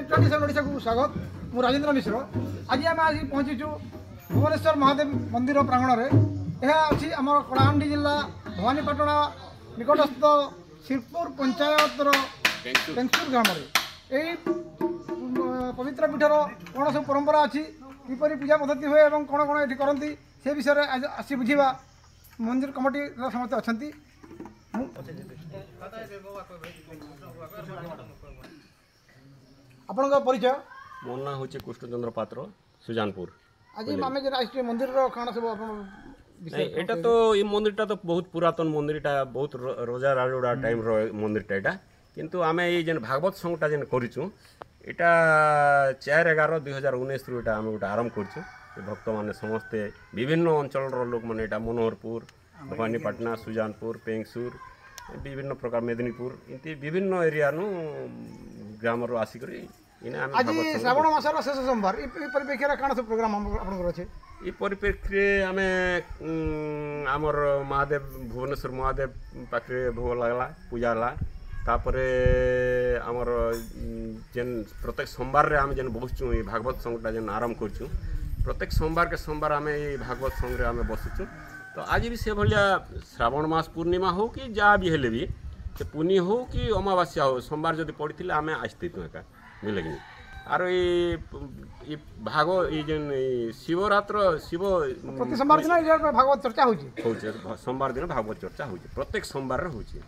Mid tradition Odisha को स्वागत मु राजेंद्र मिश्र आज आम आज पहुँचीचु भुवनेश्वर महादेव मंदिर प्रांगण में यह अच्छी आम कलाहांडी जिला भवानीपाटणा निकटस्थ शिरपुर पंचायतर पेंगसूर ग्राम यही पवित्र पीठर कौन सब परंपरा अच्छी किपरि पूजा पद्धति हुए और कौन कौन ये करती से विषय में आज आसी बुझा मंदिर कमिटी समस्त अच्छा आपन परिचय मो ना हूँ कृष्णचंद्र पात्र सुजानपुर आज आम जो मंदिर कौन सब एटा तो ये मंदिरटा तो बहुत पुरातन मंदिरटा बहुत रोजा राजोड़ा टाइम रो मंदिरटा एटा किंतु आमे ये जेन भागवत संगटा जेन करिचु एटा 4/11/2019 रु एटा आमे गोटे आरंभ करछु भक्त माने समस्ते विभिन्न अंचल रो लोक माने एटा मनोहरपुर भवानीपाटना सुजानपुर पेंगसूर विभिन्न प्रकार मेदिनीपुर इति विभिन्न एरिया नु ग्राम रो आसी करी आज श्रावण मासर शेष सोमवार परिप्रेक्षी कौन सब प्रोग्राम आपन अच्छे ये परिप्रेक्षी आमे आमर महादेव भुवनेश्वर महादेव पाखे भोग लगला पूजा ला तापरे आमर जेन प्रत्येक सोमवार रे आमे जेन बसचु ये भागवत संगटा जेन आरंभ करचु प्रत्येक सोमवार के सोमवार आमे ये भागवत संग रे आमे बसचु तो आज भी से भलिया श्रावण मास पूर्णिमा हो कि जहाँ भी हेले भी से पुनी हो कि अमावास्या हो सोमवार जदि पड़ती आमे आसती तो एका मिले कि आरो ये भाग ये जेन शिवरात्र शिव प्रति सोमवार दिन भागवत चर्चा होउची सोमवार दिन भागवत चर्चा होउची प्रत्येक सोमवार रे होउची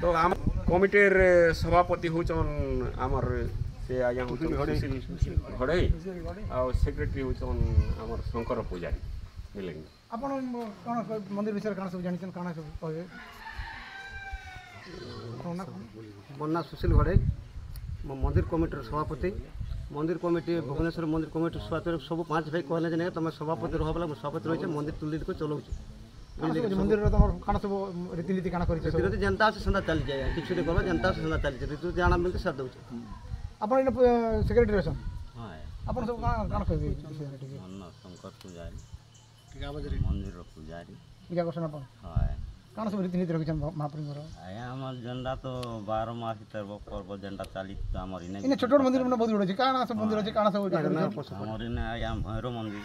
तो आम कमिटीर सभापति होचन आमर से आज्ञा होचन घड़े आ सेक्रेटरी होचन आमर शंकर पूजारी मिले कि आपन कौन मंदिर विषय कौन सब जानते कौन सब कहे बन्ना सुशील घड़े मंदिर कमिटर सभापति मंदिर कमिटी भुवनेश्वर मंदिर कमिटी सभापति सब 5 भाई कहले जे तुम सभापति रह बोला सभापति रही मंदिर तुली को चलाऊ मंदिर कौन सब रीतिनीति कौन कर जनता से सदा चली जाए किसी कर जनता से सदा चली ऋतु जाना मिलते साथ दे आपन सेक्रेटरी अछन हां आपन सब कौन कहबे शंकर पुजारी मंदिर पुजारी पूजा करछन आपन हां कौन सब रीतिनीति रखछन महाप्रभु आया हमर झंडा तो 12 मास तर पर्व झंडा चालित हमर इने छोट मंदिर में बहुत बड़ कौन सब मंदिर अछि कौन सब हमर इने आया भैरव मंदिर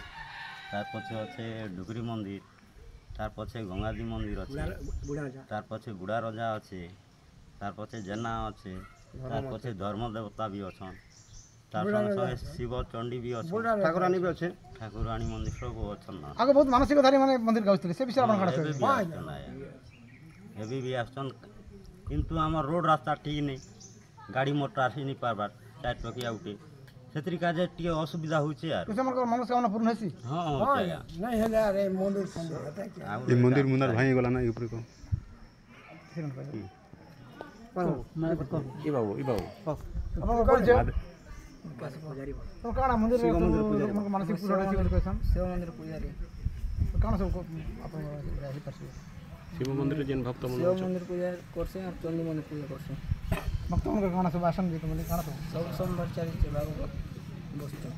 तार पछे अच्छे डुगरी मंदिर तार पछे गंगाजी मंदिर अच्छे तार पछे बुढ़ा रजा अच्छे तार पछे जेना अच्छे तार पछे धर्म देवता भी अछन तार संगे शिव चंडी भी अच्छे ठाकुरानी भी अच्छे ठाकुरानी मंदिर सब अछन ना आगे बहुत मानसिकधारी माने मंदिर गाउथले से विषय आपन कौन कहबे एबी भी आसन किंतु हमर रोड रास्ता ठीक नहीं गाड़ी मोटर आसी नहीं पारबार चार टकिया उठे सेत्री काजे टिके असुविधा होइछे यार कुछ हमर मनोकामना पूर्ण हेसी हां होइछे नहीं हेला रे मंदिर संदर हटा क्या ये मंदिर मुंदर भाई गला ना ऊपर को ई बाबू आपन परिचय तो कौन मंदिर में मानसिक पूर्ण अछि कहसन शिव मंदिर पुजारी कौन सब आपन रही परसे शिव मंदिर जेन भक्त शिव मंदिर पूजा करसे और चंडी मंदिर पूजा करसे भक्त मन कौन सब आसन गीत मंदिर कौन सब सोमवार चारि के बाबू बसतो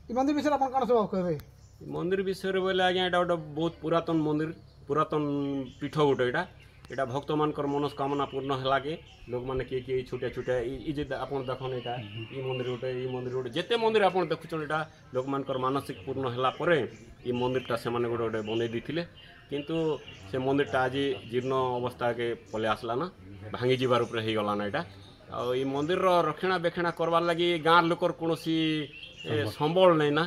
ई मंदिर विषय अपन कौन सब कहबे मंदिर विषय बोले आज्ञा एटा गोटे बहुत पुरातन मंदिर पुरातन पीठ गोटे एटा एटा भक्त मानकर मनोकामना पूर्ण है के लोक मैंने किए छोटे छोटे ये आप देखन यहाँ ये मंदिर गोटे जिते मंदिर आप देखुन यहाँ लोक मानकर मानसिक पूर्ण है ये मंदिरटा से गोटे गोटे बनई देते किंतु से मंदिरटा आज जीर्ण अवस्था के पलि आसला ना भांगी जीवार ऊपर हो गला ना यहाँ आ मंदिर रक्षणाबेक्षण करवार लगी गाँव लोकर कौन संबल नहीं ना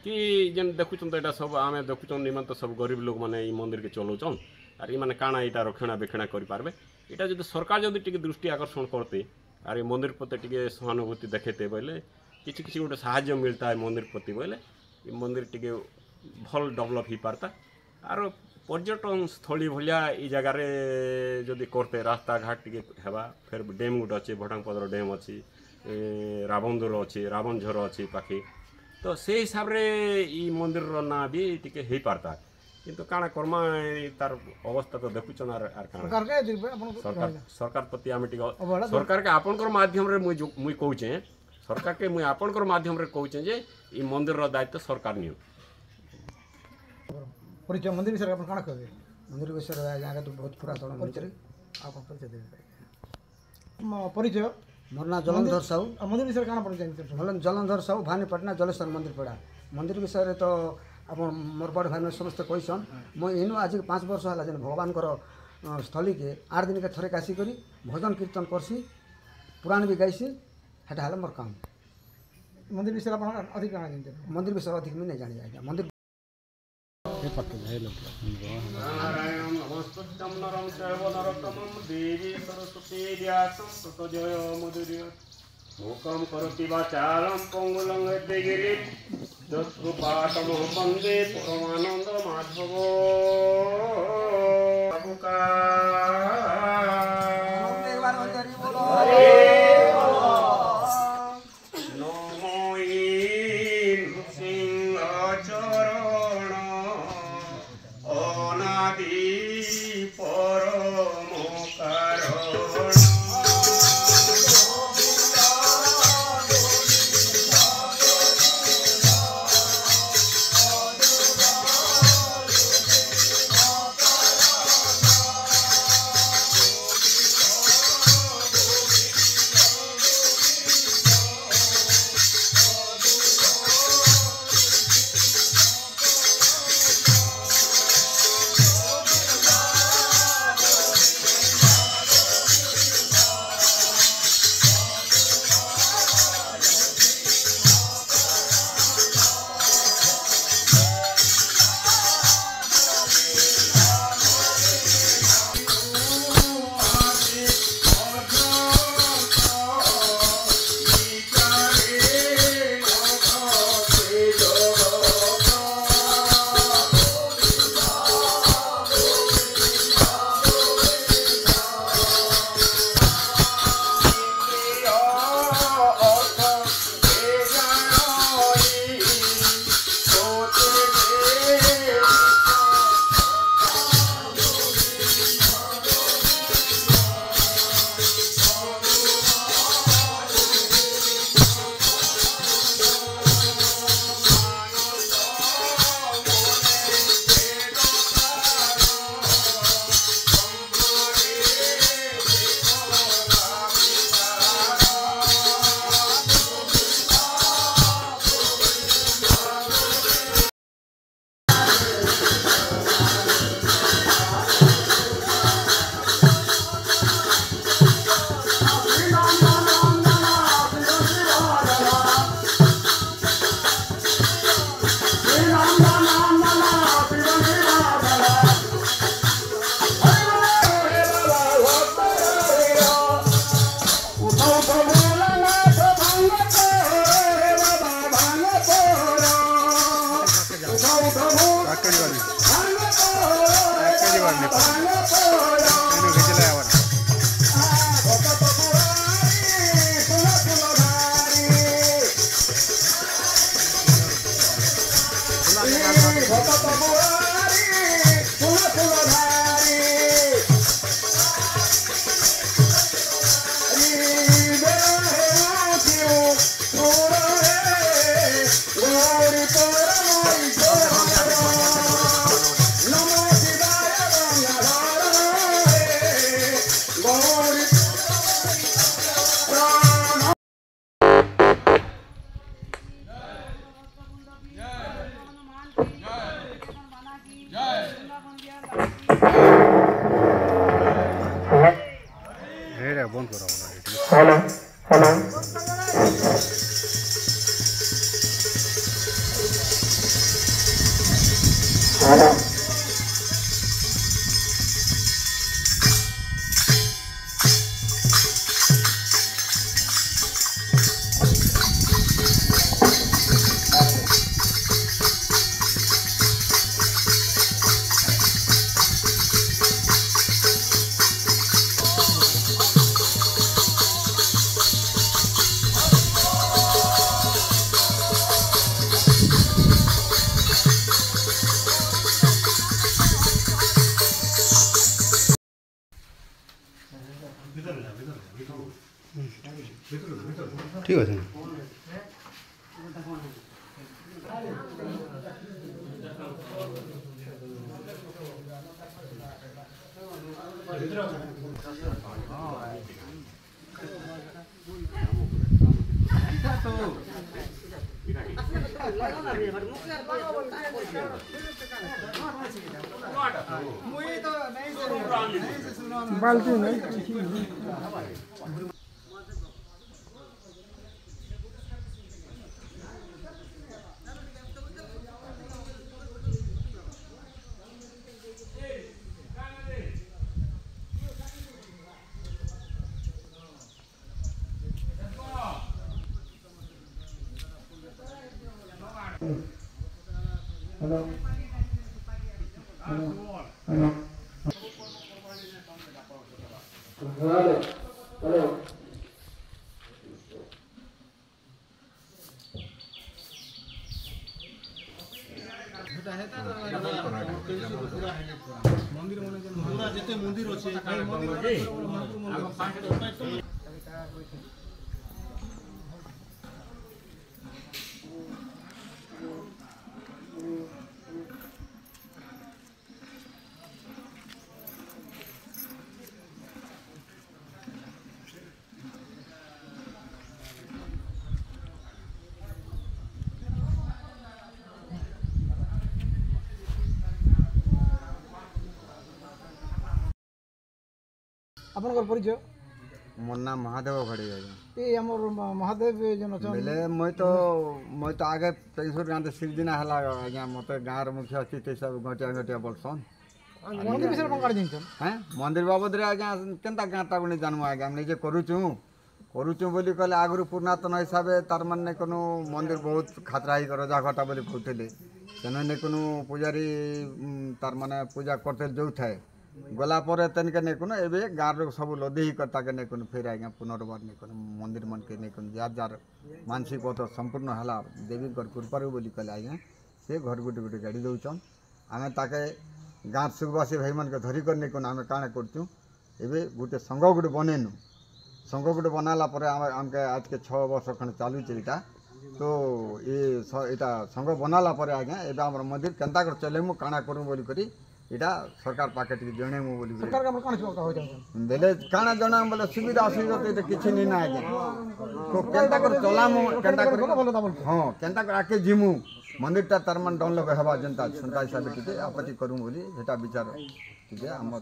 कि जेन देखुन तो यहाँ सब आम देखुन निमंत सब गरीब लोक मैंने ये मंदिर के चलाउन आर ये काଣା यहाँ रक्षणाबेक्षण करें यहाँ जो सरकार जब टी दृष्टि आकर्षण करते आर ये मंदिर प्रति टी सहानुभूति देखेते बोले किसी गोटे साहाय्य मिलता है मंदिर प्रति बोले ये मंदिर टी भल डेवलप हो पारता आर पर्यटन स्थली भाया ये जगार जदि करते रास्ता घाट टी फिर डैम गोटे अच्छे भटांगपदर डैम अच्छी रावणदुर अच्छी रावणझर अच्छी पाखे तो से हिसाब से ये मंदिर ना भी टी हो पारता किंतु काଣା कर्मा तार अवस्था तो देखुचन आर सरकार प्रति आम सरकार के आपनकर माध्यम रे मुई कहूचे सरकार के मुई आपनकर माध्यम रे कहूचे जे ई मंदिर रो दायित्व सरकार नियो परिचय मंदिर विषय आप काଣା कहबे मंदिर विषय तो बहुत पुरातन मंदिर आप परिचय देबे परिचय मोर ना जलंधर साहू मंदिर विषय काना परिचय जलंधर साहू भानीपटना जलेश्वर मंदिर पड़ा मंदिर विषय तो आप मोर बड़ भाई समस्त कहसन मुझे इनु आज 5 वर्ष है जेन भगवान स्थली के 8 दिन के थरे आसिक भजन कीर्तन करसी पुराण भी गाइसी हेटा है मोर काम मंदिर विषय अधिक काना जानते मंदिर विषय अधिक मुझे नहीं जानी जाएगा मंदिर नारायणं नमस्तुभ्यं नरं चैव नरोत्तमं देवी सरस्वती व्यासं ततो जयमुदीरयेत् मूकं करोति वाचालं पङ्गुलं यद्गिरिं यत्कृपातमहं वन्दे परमानन्दमाधवो नमो सिंहचरण अनादि परम कारण बंद करा हेलो हेलो हेलो ঠিক আছে बाल्टी नहीं हेलो हेलो हेलो हेलो ଆପଣଙ୍କର ପରିଚୟ मोर नाम महादेव घड़ी आज्ञा ଏ ଆମର ମହାଦେବ ଯେନ୍ ଅଛନ୍ ବେଲେ ମୁଇଁ ତ ଆଗେ ପେନ୍ସୁର ଗାଁରେ ସିରିଦିନା ହେଲା ଆଜ୍ଞା ମୋତେ ଗାଁର ମୁଖ୍ୟ ଅଛି ସେ ସବୁ ଘଟିଆ ଘଟିଆ ବୋଲସନ୍ ମନ୍ଦିର ବିଷୟରେ କ'ଣ କାଣା ଜାଣିଛନ୍ হ্যাঁ মন্দির বাবদরে আজ্ঞা কেনতা গাঁটা গুণে জানবো আজ্ঞা আমি নিজে করুছু বলি কলে আগুর পুরাতন হিসাবে তার মানে কোনো মন্দির বহুত খাতরা হয়ে রজা ঘটা বলে কହୁଥିଲେ সেনে কোনো পূজারি তার মানে পূজা করতে যাউথায় গলা পরে তেনকে নেই কোনো এবে গাঁর সব লদি তাকে নেই কোনো ফের আজ্ঞা পুনর্বার নেই কোনো মন্দির মনকে নেই কোনো যার যার মানসিক পথ সম্পূর্ণ হলা দেবীঙ্কর কৃপারু বলি কলে আজ্ঞা সে ঘর গুটি গুটি গাড়ি দৌছন আমি তাকে গাঁর সুখবাসী ভাই মানকে ধরিকর নেই কোনো আমি কাଣା করছু এবে গোটে সংঘ গোটে বনেনু সংঘ গোটে বনালা পরে আমাকে আজকে 6 বর্ষ খন্ড চালুছে এটা তো এটা সংঘ বনালা পরে আজ্ঞা এবে আমার মন্দির কেনতা করে চলেমু কাଣା করু বলি করি এটা সরকার পাকে টিকে জনেমু বলি ସରକାର ଆମର କ'ଣ କହିବା ଚାହୁଁଛନ୍ বেলে কাଣା জনাম বলে সুবিধা অসুবিধা তো এটা কিছু নি না আজ্ঞা তো কেনতা করে চলামু কেনতা করে ଭଲ ତା ବୋଲୁଛନ୍ হ্যাঁ কেনতা করে আগে জিমু মন্দিরটা তার মানে ডনলোক হবা যেটা সন্তা হিসাবে টিকে আপত্তি করু বলি সেটা বিচার টিকে আমার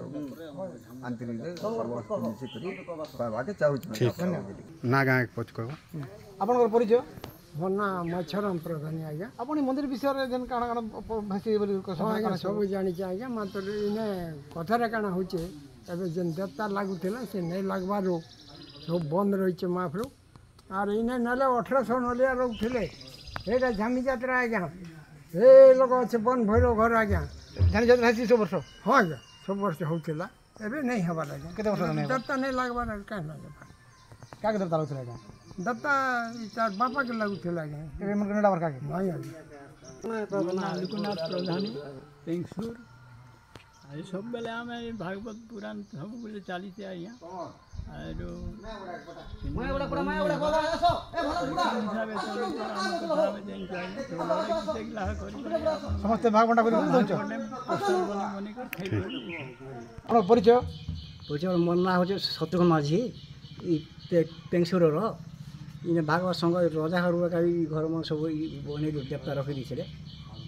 আন্তরিকরে সর্বস্ত মিশি করি কহবাকে চাহুছি না গাঁ পচ করব ଆପଣଙ୍କର ପରିଚୟ ମୋ ନାଁ ମଚ୍ଛରାମ ପ୍ରଧାନୀ ଆଜ୍ଞା ଆପଣ ଏ ମନ୍ଦିର ବିଷୟରେ ଯେନ୍ କାଣା କାଣା ଭାଷି ବୋଲି ହଁ ଆଜ୍ଞା ସବୁ ଜାଣିଛି ଆଜ୍ଞା ମାତ୍ର ଇନେ କଥାରେ କାଣା ହଉଛେ ଏବେ ଯେନ୍ ଦେବତା ଲାଗୁଥିଲା ସେ ନେଇ ଲାଗବାରୁ ସବୁ ବନ୍ଦ ରହିଛେ ମହାପ୍ରଭୁ ଆର୍ ଇନେ ନେଲେ 1800 ନଲିଆ ରହୁଥିଲେ ଏଇଟା ଝାମି ଯାତ୍ରା ଆଜ୍ଞା ଏ ଲୋକ ଅଛି ବନ ଭୈରବ ଘର ଆଜ୍ଞା ଜାଣି ଜାଣି ଭାଷି 100 ବର୍ଷ ହଁ ଆଜ୍ଞା ସବୁ ବର୍ଷ ହଉଥିଲା ଏବେ ନେଇ ହେବାର ଆଜ୍ଞା କେତେ ବର୍ଷ ହେଲା ନେଇ ହେବାର? ଦେବତା ନେଇ ଲାଗବାର କାହିଁ ଲାଗବା କାକେ ଦେବତା ଲାଗୁଥିଲା ଆଜ୍ଞା ଦେବତା ତାର ବାପାକେ ଲାଗୁଥିଲା ଆଜ୍ଞା ଏବେ ମୋର ନେଲା କାକେ ନାଇଁ ଆଜ୍ଞା ଲୋକନାଥ ପ୍ରଧାନୀ ପେଙ୍ଗସୁର ଆଉ ସବୁବେଳେ ଆମେ ଭାଗବତ ପୁରାଣ ସବୁବେଳେ ଚାଲିছে ଆଜ୍ଞା ଆରୁ ସମସ୍ତେ ଭାଗ ବଣ୍ଟା କରି ଦଉଛ ଆପଣଙ୍କ ପରିଚୟ ପରିଚୟ ମୋର ନାଁ ହେଉଛି ଶତ୍ରୁଘ୍ନ ମାଝୀ ଇ ପେଙ୍ଗସୁରର ଇନେ ଭାଗବତ ସଂଘ ରଜା ଘର ଘର ମାନେ ସବୁ ବନେଇ ଦେବତା ରଖି ଦେଇଥିଲେ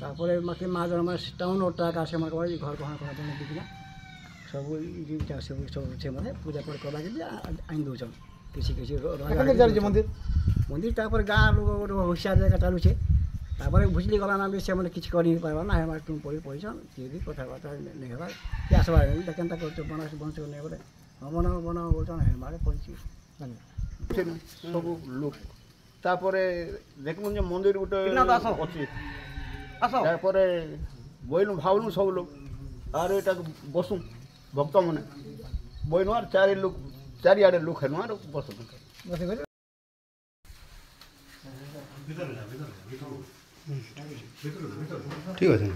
ତାପରେ ମାକେ ମା ଜଣ ଟାଉନ୍ ଟାକା ସେମାନେ ଘର କଣ ଦେଇକିନା ସବୁ ସବୁ ସେମାନେ ପୂଜା କରି କଲାକି ଆଣି ଦେଉଛନ୍ କିଛି କିଛି ଚାଲିଛି ମନ୍ଦିର ମନ୍ଦିର ତାପରେ ଗାଁ ଲୋକ ଗୋଟେ ହୁସିଆର ଜାଗା ଚାଲୁଛେ ତାପରେ ବୁଝିଲି ଗଲା ନା ବି ସେମାନେ କିଛି କରି ନି ପାରବା ନା ହେବା ତୁମ ପଢ଼ିଛନ୍ କିଏ ବି କଥାବାର୍ତ୍ତା ନେଇ ହେବା କିଏ ଆସବା କେନ୍ତା କରୁଛ ବନସ ନେଇ ବୋଲେ ବନ ବନ ବୋଲଛନ୍ ହେବାରେ ପଡ଼ିଛି ସବୁ ଲୋକ ତାପରେ ଦେଖୁନ୍ ଯେ ମନ୍ଦିର ଗୋଟେ ଅଛି ତାପରେ ବଇନୁ ଭାବନୁ ସବୁ ଲୋକ ଆର ଏଟାକୁ ବସୁ ଭକ୍ତମାନେ ବଇନୁ ଆର ଚାରିଆଡ଼େ ଲୋକ ହେନୁ ଆର ବସୁ ঠিক আছে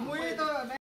ମୁଇଁ ତ